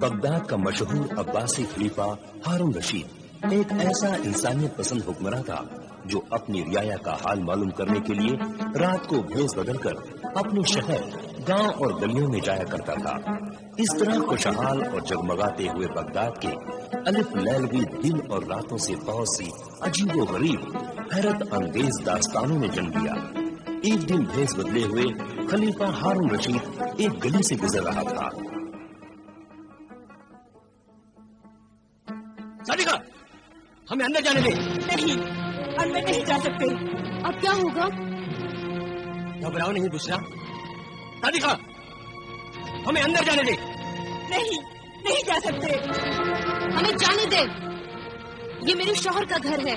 Baghdad का मशहूर अब्बासी खलीफा हारून रशीद एक ऐसा इंसानियत पसंद हुक्मरान था जो अपनी रियाया का हाल मालूम करने के लिए रात को भेष बदलकर अपने शहर, गांव और गलियों में जाया करता था। इस तरह खुशहाल और जगमगाते हुए बगदाद के अलिफ लैलवी दिन और रातों से बहुत सी अजीबो गरीब हैरत अंगेज दास्तानों ने जन्म लिया। एक दिन भेष बदले हुए खलीफा हारून रशीद एक गली से गुजर रहा था। सादिका, हमें अंदर जाने दे। नहीं, अंदर नहीं जा सकते। अब क्या होगा? घबराओ नहीं बुशरा। सादिका, हमें अंदर जाने दे। नहीं, नहीं जा सकते। हमें जाने दे। ये मेरे शौहर का घर है।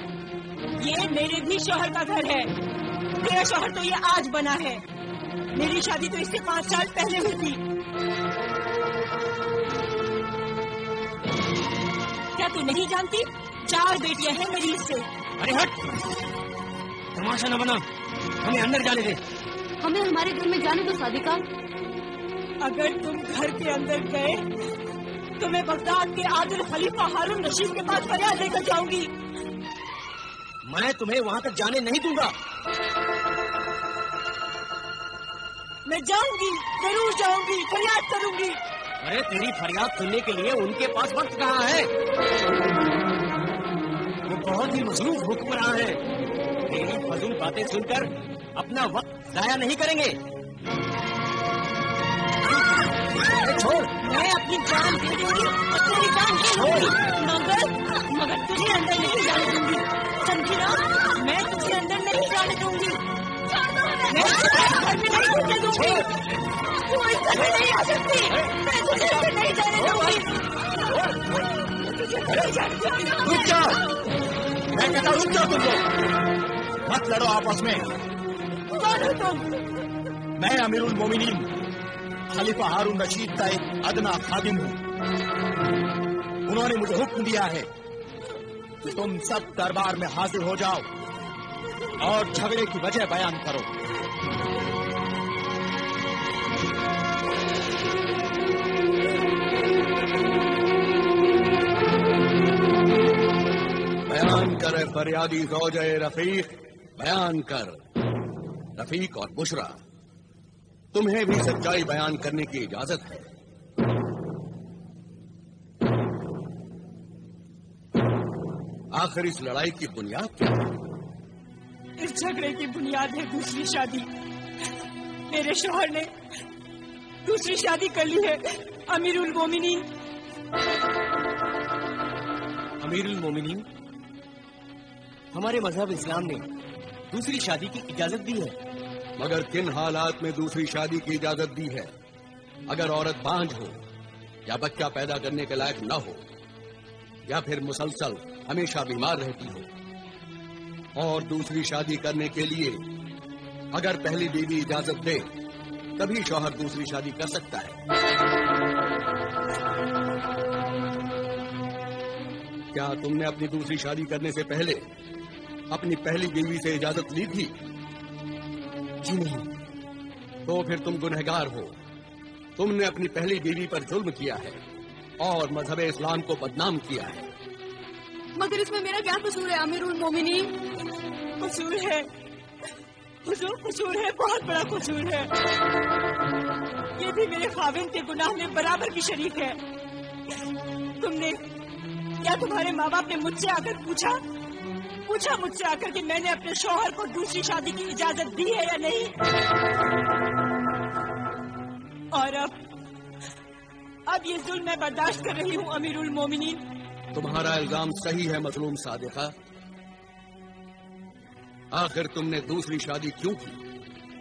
ये मेरे भी शौहर का घर है। मेरा शौहर तो ये आज बना है। मेरी शादी तो इससे 5 साल पहले हुई थी। क्या तू नहीं जानती? 4 बेटियां हैं मेरी इससे। अरे हट, तमाशा न बना। हमें अंदर जाने दे। हमें हमारे घर में जाने दो सादिका। अगर तुम घर के अंदर गए तो मैं बगदाद के आदिल खलीफा हारून रशीद के पास फरियाद लेकर जाऊंगी। मैं तुम्हें वहां तक जाने नहीं दूंगा। मैं जाऊंगी, जरूर जाऊंगी, फरियाद करूंगी। अरे तेरी फरियाद सुनने के लिए उनके पास वक्त कहाँ है? वो बहुत ही मसरूफ हुक्मरान है। तेरी फजूल बातें सुनकर अपना वक्त जाया नहीं करेंगे। छोड़। मैं अपनी जान दे दूंगी, तेरी जान छोड़। मगर तुझे अंदर नहीं जाने दूंगी, समझी ना? मैं तुझे अंदर नहीं जाने दूंगी। मैं घर में नहीं घुसने दूंगी। तू इस घर में नहीं आ सकती। मैं तुझे अंदर नहीं जाने दूंगी। रुक जाओ, मैं कहता रुक जाओ। तुम लोग मत लड़ो आपस में। कौन हो तुम? मैं अमीरुल मोमिनीन खलीफा हारून रशीद का एक अदना खादिम हूँ। उन्होंने मुझे हुक्म दिया है कि तुम सब दरबार में हाजिर हो जाओ और झगड़े की वजह बयान करो। बयान कर फरियादी ज़ौजे रफीक, बयान कर। रफीक और बुशरा, तुम्हें भी सच्चाई बयान करने की इजाजत है। आखिर इस लड़ाई की बुनियाद क्या है? इस झगड़े की बुनियाद है दूसरी शादी। मेरे शौहर ने दूसरी शादी कर ली है। अमीरुल मोमिनीन। अमीरुल मोमिनीन, हमारे मजहब इस्लाम ने दूसरी शादी की इजाजत दी है। मगर किन हालात में दूसरी शादी की इजाजत दी है? अगर औरत बांझ हो या बच्चा पैदा करने के लायक न हो या फिर मुसलसल हमेशा बीमार रहती हो। और दूसरी शादी करने के लिए अगर पहली बीवी इजाजत दे तभी शौहर दूसरी शादी कर सकता है। क्या तुमने अपनी दूसरी शादी करने से पहले अपनी पहली बीवी से इजाजत ली थी? जी नहीं। तो फिर तुम गुनहगार हो। तुमने अपनी पहली बीवी पर जुल्म किया है और मजहब इस्लाम को बदनाम किया है। मगर इसमें मेरा क्या कसूर है अमीरुल मोमिनीन? कसूर है हुजूर, कसूर है, बहुत बड़ा कसूर है। ये भी मेरे खाविंद के गुनाह में बराबर की शरीक है। तुमने या तुम्हारे माँ बाप ने मुझसे आकर पूछा मुझसे आकर कि मैंने अपने शौहर को दूसरी शादी की इजाजत दी है या नहीं? और अब ये जुल्म मैं बर्दाश्त कर रही हूँ अमीरुल मोमिनीन। तुम्हारा इल्जाम सही है मजलूम सादिका। आखिर तुमने दूसरी शादी क्यों की?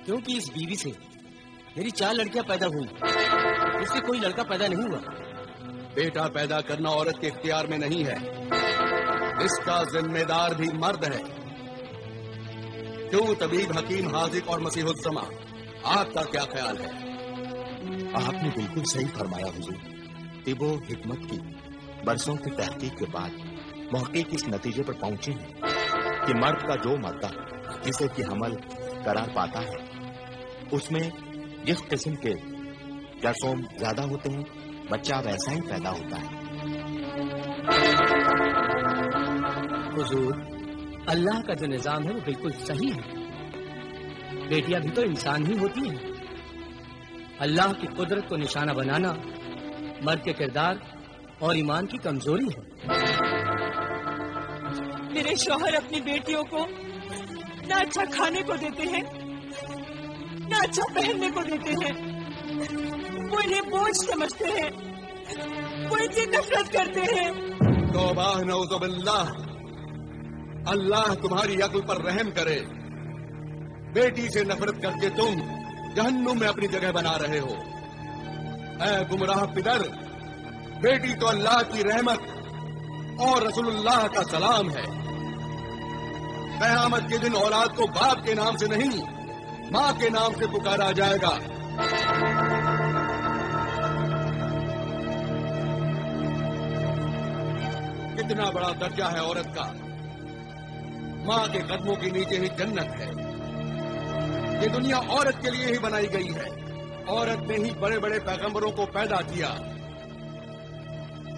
क्योंकि इस बीवी से मेरी 4 लड़कियां पैदा हुई, इससे कोई लड़का पैदा नहीं हुआ। बेटा पैदा करना औरत के इख्तियार में नहीं है, इसका जिम्मेदार भी मर्द है। क्यों तबीब, हकीम, हाजिक और मसीहुज्जमा, आपका क्या ख्याल है? आपने बिल्कुल सही फरमाया हुजूर। तिबो हिकमत की बरसों की तहकीक के बाद मुहक्किक इस नतीजे पर पहुंचे हैं कि मर्द का जो मादा जिसे कि हमल करार पाता है उसमें जिस किस्म के जरसोम ज्यादा होते हैं बच्चा वैसा ही पैदा होता है। हुजूर, अल्लाह का जो निजाम है वो बिल्कुल सही है। बेटियां भी तो इंसान ही होती हैं। अल्लाह की कुदरत को निशाना बनाना मर्द के किरदार और ईमान की कमजोरी है। मेरे शौहर अपनी बेटियों को ना अच्छा खाने को देते हैं, ना अच्छा पहनने को देते हैं। वो इन्हें बोझ समझते हैं, वो इनसे नफरत करते हैं। तौबा नऊज़ुबिल्लाह, अल्लाह तुम्हारी अक्ल पर रहम करे। बेटी से नफरत करके तुम जहन्नुम में अपनी जगह बना रहे हो। ऐ गुमराह पितर, बेटी तो अल्लाह की रहमत और रसूलुल्लाह का सलाम है। क़यामत के दिन औलाद को बाप के नाम से नहीं, माँ के नाम से पुकारा जाएगा। कितना बड़ा दर्जा है औरत का। माँ के कदमों के नीचे ही जन्नत है। ये दुनिया औरत के लिए ही बनाई गई है। औरत ने ही बड़े बड़े पैगंबरों को पैदा किया।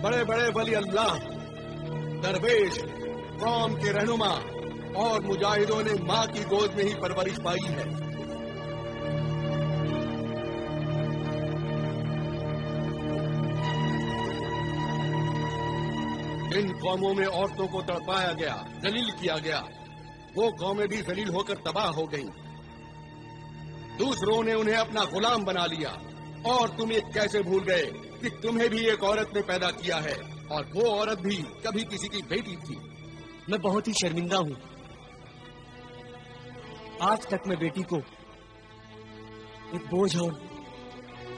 बड़े बड़े वली अल्लाह, दरवेश, कौम के रहनुमा और मुजाहिदों ने माँ की गोद में ही परवरिश पाई है। जिन कौमों में औरतों को तड़पाया गया, जलील किया गया, वो कौमें भी जलील होकर तबाह हो गईं। दूसरों ने उन्हें अपना गुलाम बना लिया। और तुम ये कैसे भूल गए कि तुम्हें भी एक औरत ने पैदा किया है, और वो औरत भी कभी किसी की बेटी थी। मैं बहुत ही शर्मिंदा हूँ। आज तक मैं बेटी को एक बोझ और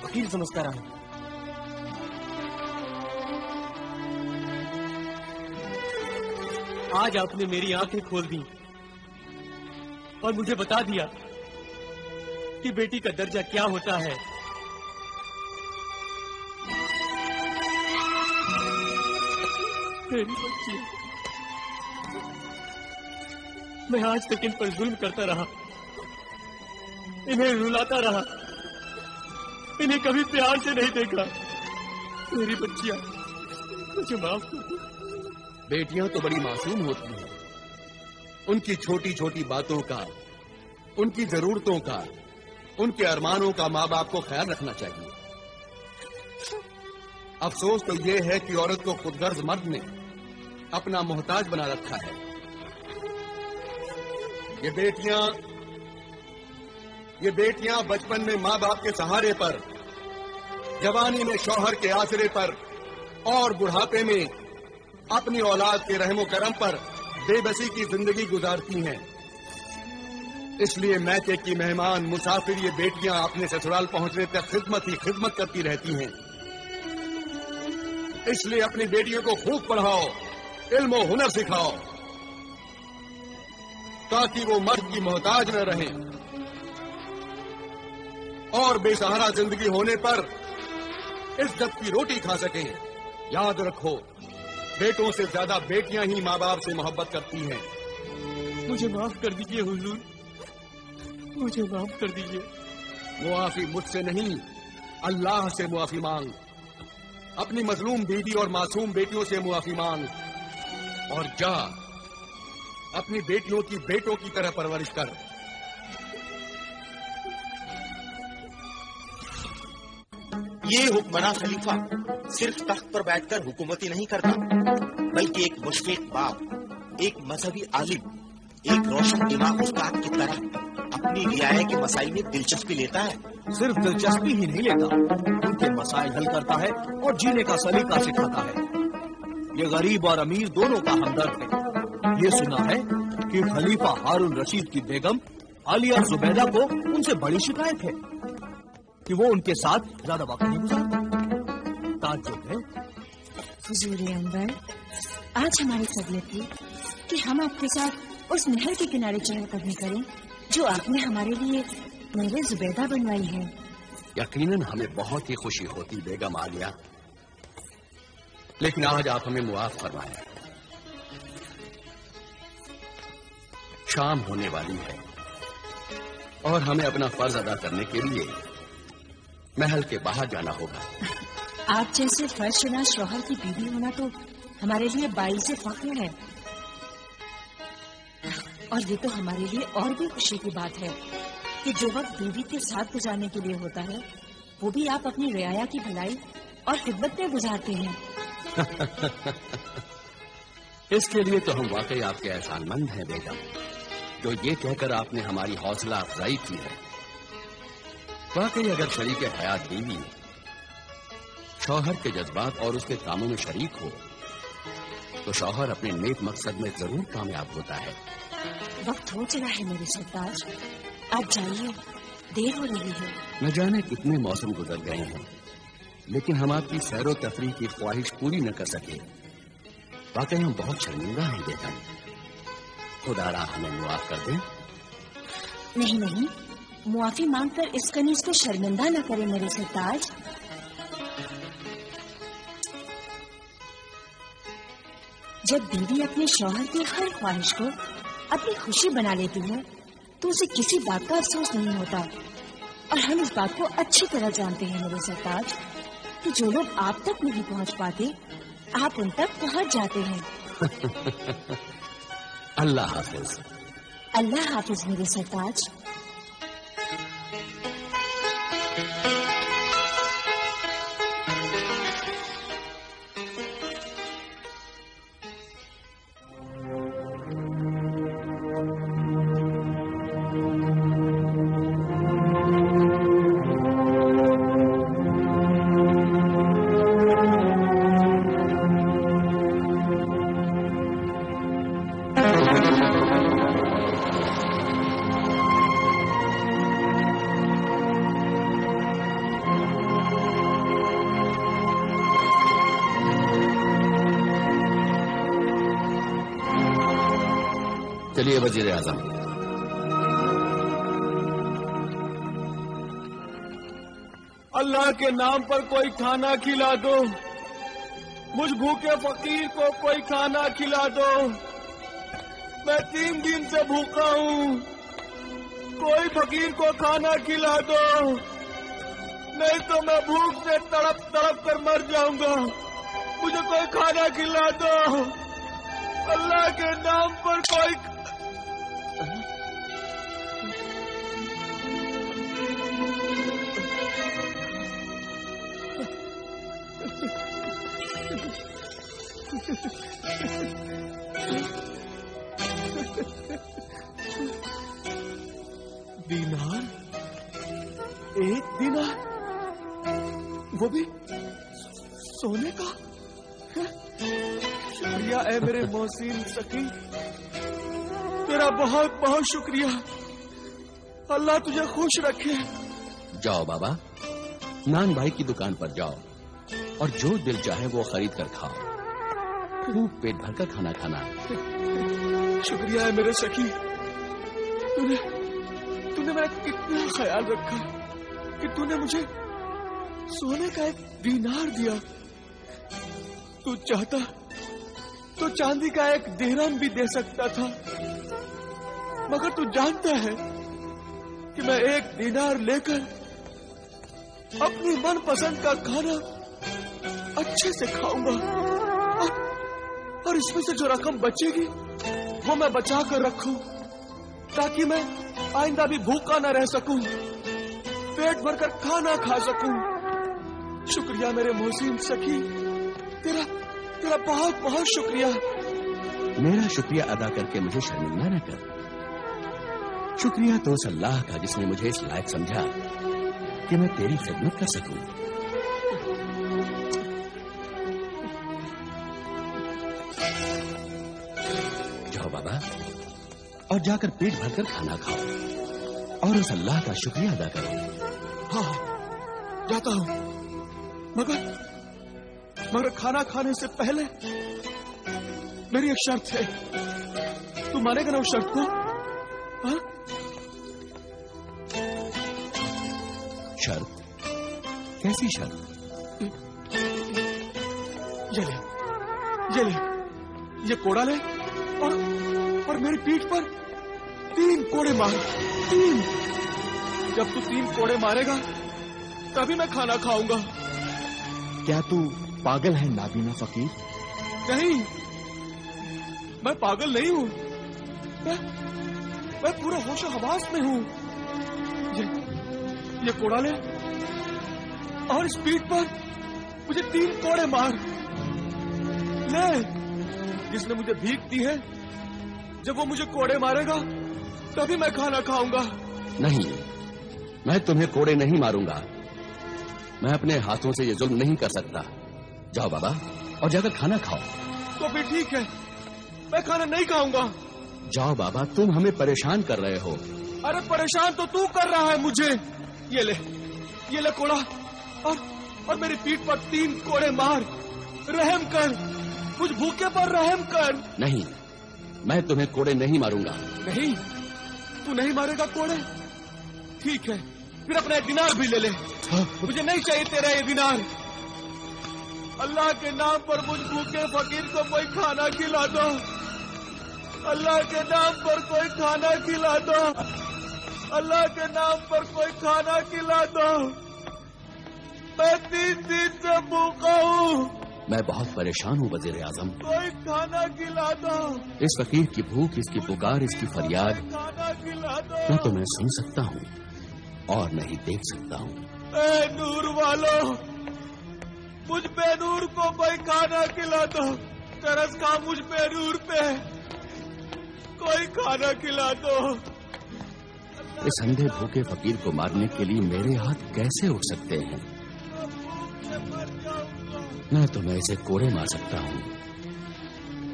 वकील समझता रहा। आज आपने मेरी आंखें खोल दी और मुझे बता दिया कि बेटी का दर्जा क्या होता है। मेरी बच्ची, मैं आज तक इन पर जुल्म करता रहा, इन्हें रुलाता रहा, इन्हें कभी प्यार से नहीं देखा। मेरी बच्चियां, मुझे माफ कर दो। बेटियां तो बड़ी मासूम होती हैं। उनकी छोटी छोटी बातों का, उनकी जरूरतों का, उनके अरमानों का माँ बाप को ख्याल रखना चाहिए। अफसोस तो ये है कि औरत को खुदगर्ज मर्द ने अपना मोहताज बना रखा है। ये बेटियां बचपन में माँ बाप के सहारे पर, जवानी में शौहर के आसरे पर और बुढ़ापे में अपनी औलाद के रहमो करम पर बेबसी की जिंदगी गुजारती हैं। इसलिए मैके की मेहमान मुसाफिर ये बेटियां अपने ससुराल पहुंचने तक खिदमत करती रहती हैं। इसलिए अपनी बेटियों को खूब पढ़ाओ, इल्म और हुनर सिखाओ, ताकि वो मर्द की मोहताज न रहें और बेसहारा जिंदगी होने पर इज्जत की रोटी खा सकें। याद रखो, बेटों से ज्यादा बेटियां ही माँ बाप से मोहब्बत करती हैं। मुझे माफ कर दीजिए हुजूर, मुझे माफ कर दीजिए। मुआफी मुझसे नहीं, अल्लाह से मुआफी मांग। अपनी मजलूम बीवी और मासूम बेटियों से मुआफी मांग और जा अपनी बेटियों की बेटों की तरह परवरिश कर। ये हुक्मरां खलीफा सिर्फ तख्त पर बैठकर हुकूमती नहीं करता, बल्कि एक मुशफिक बाप, एक मजहबी आलिम, एक रोशन दिमाग उस्ताद की तरह अपनी रियाया के मसाइल में दिलचस्पी लेता है। सिर्फ दिलचस्पी ही नहीं लेता, उनके मसाइल हल करता है और जीने का सलीका सिखाता है। ये गरीब और अमीर दोनों का हमदर्द है। ये सुना है कि खलीफा हारून रशीद की बेगम आलिया जुबैदा को उनसे बड़ी शिकायत है कि वो उनके साथ ज्यादा वक्त नहीं गुजारती। ताज्जुब है। हुजूर अनवर, आज हमारी सबियत थी कि हम आपके साथ उस नहर के किनारे चहलकदमी करें जो आपने हमारे लिए नहर जुबैदा बनवाई है। यकीनन हमें बहुत ही खुशी होती बेगम आलिया, लेकिन आज आप हमें मुआफ फरमाएं। शाम होने वाली है और हमें अपना फर्ज अदा करने के लिए महल के बाहर जाना होगा। آپ جیسے فرشناس شوہر کی بیوی ہونا تو ہمارے لیے باعث فخر ہے، اور یہ تو ہمارے لیے اور بھی خوشی کی بات ہے کہ جو وقت بیوی کے ساتھ گزارنے کے لیے ہوتا ہے وہ بھی آپ اپنی رعایا کی بھلائی اور خدمت میں گزارتے ہیں۔ اس کے لیے تو ہم واقعی آپ کے احسان مند ہیں بیگم، جو یہ کہہ کر آپ نے ہماری حوصلہ افزائی کی ہے۔ واقعی اگر شریک حیات بیوی شوہر کے جذبات اور اس کے کاموں میں شریک ہو تو شوہر اپنے نیک مقصد میں ضرور کامیاب ہوتا ہے۔ وقت ہو چلا ہے میرے سرتاج، آپ جائیے، دیر ہو رہی ہے۔ نہ جانے کتنے موسم گزر گئے ہیں لیکن ہم آپ کی سیر و تفریح کی خواہش پوری نہ کر سکے۔ واقعی ہم بہت شرمندہ ہیں بیگم، خدا را ہمیں معاف کر دیں۔ نہیں نہیں، معافی مانگ کر اس کنیز کو شرمندہ نہ کرے میرے سرتاج۔ جب بیوی اپنے شوہر کی ہر خواہش کو اپنی خوشی بنا لیتی ہے تو اسے کسی بات کا افسوس نہیں ہوتا، اور ہم اس بات کو اچھی طرح جانتے ہیں میرے سرتاج کہ جو لوگ آپ تک نہیں پہنچ پاتے آپ ان تک پہنچ جاتے ہیں۔ اللہ حافظ۔ اللہ حافظ میرے سرتاج۔ چلیے وزیر اعظم، اللہ کے نام پر کوئی کھانا کھلا دو، مجھ بھوکے فقیر کو کوئی کھانا کھلا دو، میں 3 دن سے بھوکا ہوں، کوئی فقیر کو کھانا کھلا دو، نہیں تو میں بھوک سے تڑپ تڑپ کر مر جاؤں گا، مجھے کوئی کھانا کھلا دو، اللہ کے نام پر کوئی۔ دینار، 1 دینار، وہ بھی سونے کا؟ شکریہ اے میرے محسن سخی، تیرا بہت بہت شکریہ، اللہ تجھے خوش رکھے۔ جاؤ بابا، نان بھائی کی دکان پر جاؤ اور جو دل چاہے وہ خرید کر کھاؤ، خوب پیٹ بھر کر کھانا کھانا۔ شکریہ ہے میرے سخی، تو نے میرا کتنا خیال رکھا کہ تو نے مجھے سونے کا 1 دینار دیا، تو چاہتا تو چاندی کا 1 درہم بھی دے سکتا تھا، مگر تو جانتا ہے کہ میں 1 دینار لے کر اپنی من پسند کا کھانا اچھے سے کھاؤں گا، اور اس میں سے جو رقم بچے گی وہ میں بچا کر رکھوں تاکہ میں آئندہ بھی بھوکا نہ رہ سکوں، پیٹ بھر کر کھانا کھا سکوں۔ شکریہ میرے محسن سخی، تیرا بہت بہت شکریہ۔ میرا شکریہ ادا کر کے مجھے شرمندہ نہ کر، شکریہ تو اس اللہ کا جس نے مجھے اس لائق سمجھا کہ میں تیری خدمت کر سکوں۔ جاؤ بابا اور جا کر پیٹ بھر کر کھانا کھاؤ اور اس اللہ کا شکریہ ادا کرو۔ ہاں جاتا ہوں، مگر کھانا کھانے سے پہلے میری ایک شرط ہے، تو مانے گا نا اس شرط کو؟ ہاں؟ شرط؟ کیسی شرط؟ یہ کوڑا لے اور میری پیٹھ پر 3 کوڑے مار، 3۔ جب تو 3 کوڑے مارے گا تبھی میں کھانا کھاؤں گا، क्या तू पागल है नाबीना फकीर? नहीं, मैं पागल नहीं हूँ। मैं पूरा होश हवास में हूँ। ये कोड़ा ले और स्पीड पर मुझे 3 कोड़े मार ले। जिसने मुझे भीख दी है, जब वो मुझे कोड़े मारेगा तभी मैं खाना खाऊंगा। नहीं, मैं तुम्हें कोड़े नहीं मारूंगा। मैं अपने हाथों से ये जुल्म नहीं कर सकता। जाओ बाबा और जाकर खाना खाओ। तो फिर ठीक है, मैं खाना नहीं खाऊंगा। जाओ बाबा, तुम हमें परेशान कर रहे हो। अरे परेशान तो तू कर रहा है मुझे। ये ले कोड़ा और मेरी पीठ पर 3 कोड़े मार। रहम कर, मुझ भूखे पर रहम कर। नहीं, मैं तुम्हें कोड़े नहीं मारूंगा। नहीं, तू नहीं मारेगा कोड़े? ठीक है, फिर अपना 1 दिनार भी ले ले। मुझे नहीं चाहिए तेरा ये दिनार। अल्लाह के नाम पर मुझ भूखे फकीर को कोई खाना खिला दो। अल्लाह के नाम पर कोई खाना खिला दो। अल्लाह के नाम पर कोई खाना खिला दो। मैं 3 दिन से भूखा हूँ। मैं बहुत परेशान हूँ वजीर आजम। कोई खाना खिला दो। इस फकीर की भूख, इसकी पुकार, इसकी फरियाद खाना खिला दो। न तो मैं सुन सकता हूँ और न ही देख सकता हूँ। ए नूर वालों, मुझ बेनूर को कोई खाना खिला दो। तरस खा मुझ बेनूर पे, कोई खाना खिला दो। इस अंधे भूखे फकीर को मारने के लिए मेरे हाथ कैसे उठ सकते हैं? न तो मैं इसे कोड़े मार सकता हूँ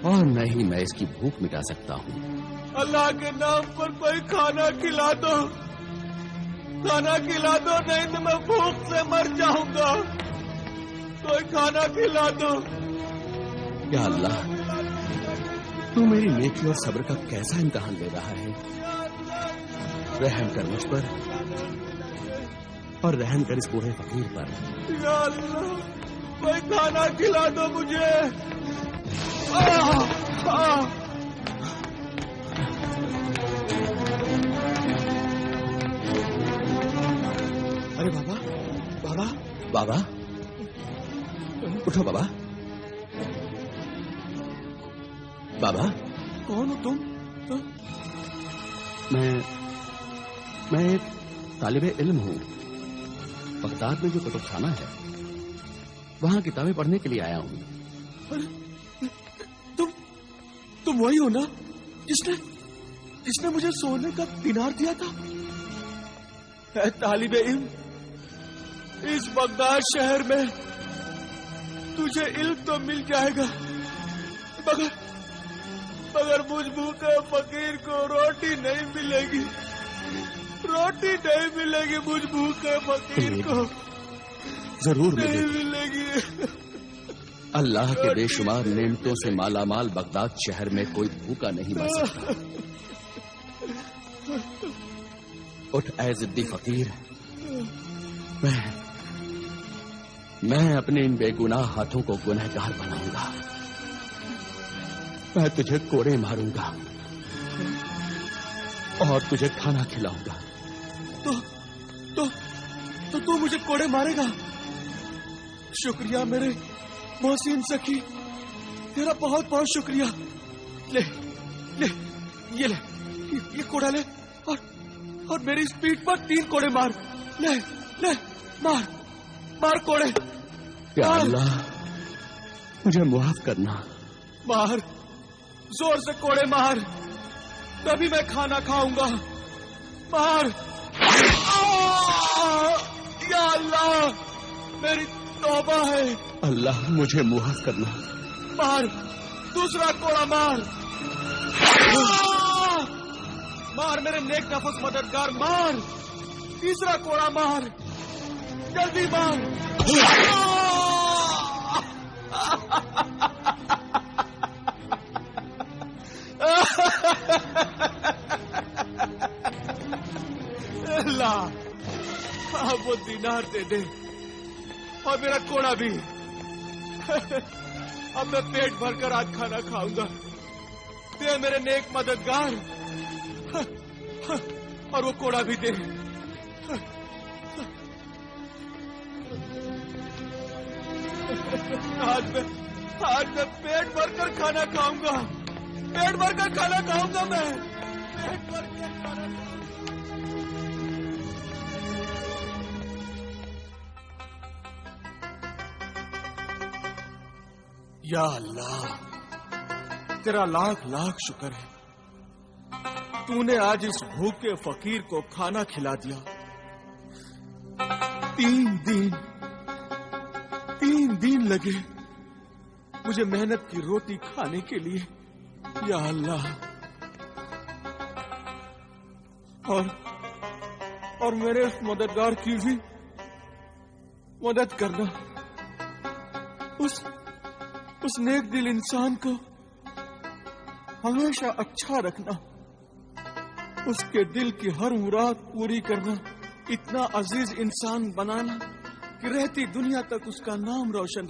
और न ही मैं इसकी भूख मिटा सकता हूँ। अल्लाह के नाम पर कोई खाना खिला दो। खाना खिला दो, नहीं तो मैं भूख से मर जाऊंगा। कोई खाना खिला दो। या अल्लाह, तू मेरी नेकी और सब्र का कैसा इम्तिहान ले रहा है। रहम कर मुझ पर और रहम कर इस बूढ़े फकीर पर। या अल्लाह, कोई खाना खिला दो मुझे। अरे बाबा, बाबा, बाबा, उठो बाबा। बाबा, कौन हो तुम? मैं एक तालिबे इल्म हूँ। बगदाद में जो कुतुबखाना है, वहाँ किताबें पढ़ने के लिए आया हूँ। अरे तुम वही हो ना जिसने मुझे सोने का दिनार दिया था? है तालिबे इल्म, इस बगदाद शहर में तुझे इल्म तो मिल जाएगा, मगर मुझ भूखे फकीर को रोटी नहीं मिलेगी। रोटी नहीं मिलेगी मुझ भूखे फकीर को। जरूर नहीं मिलेगी। अल्लाह के बेशुमार नेमतों से मालामाल बगदाद शहर में कोई भूखा नहीं मर सकता। उठ ऐ जिद्दी फकीर, मैं अपने इन बेगुनाह हाथों को गुनहगार बनाऊंगा। मैं तुझे कोड़े मारूंगा और तुझे खाना खिलाऊंगा। तो तू मुझे कोड़े मारेगा? शुक्रिया मेरे मोहसिन सखी, तेरा बहुत बहुत शुक्रिया। ये कोड़ा ले और मेरी स्पीड पर 3 कोड़े मार। ले मार कोड़े। या अल्लाह, मुझे मुआफ करना। मार, जोर से कोड़े मार, तभी मैं खाना खाऊंगा। मार। या अल्लाह, मेरी तौबा है। अल्लाह, मुझे मुआफ करना। मार, दूसरा कोड़ा मार। मार मेरे नेक नफस मददगार, मार। तीसरा कोड़ा मार, जल्दी मार। अल्लाह, आप वो दिनार दे दे और मेरा कोड़ा भी। अब मैं पेट भरकर आज खाना खाऊंगा। दे मेरे नेक मददगार, और वो कोड़ा भी दे। آج میں پیٹ بھر کر کھانا کھاؤں گا، پیٹ بھر کر کھانا کھاؤں گا میں، پیٹ بھر کر کھانا کھاؤں گا۔ یا اللہ، تیرا لاکھ لاکھ شکر ہے، تو نے آج اس بھوکے فقیر کو کھانا کھلا دیا۔ 3 دن لگے مجھے محنت کی روٹی کھانے کے لیے، یا اللہ، اور میرے اس مددگار کی بھی مدد کرنا، اس نیک دل انسان کو ہمیشہ اچھا رکھنا، اس کے دل کی ہر مراد پوری کرنا، اتنا عزیز انسان بنانا کہ رہتی دنیا تک اس کا نام روشن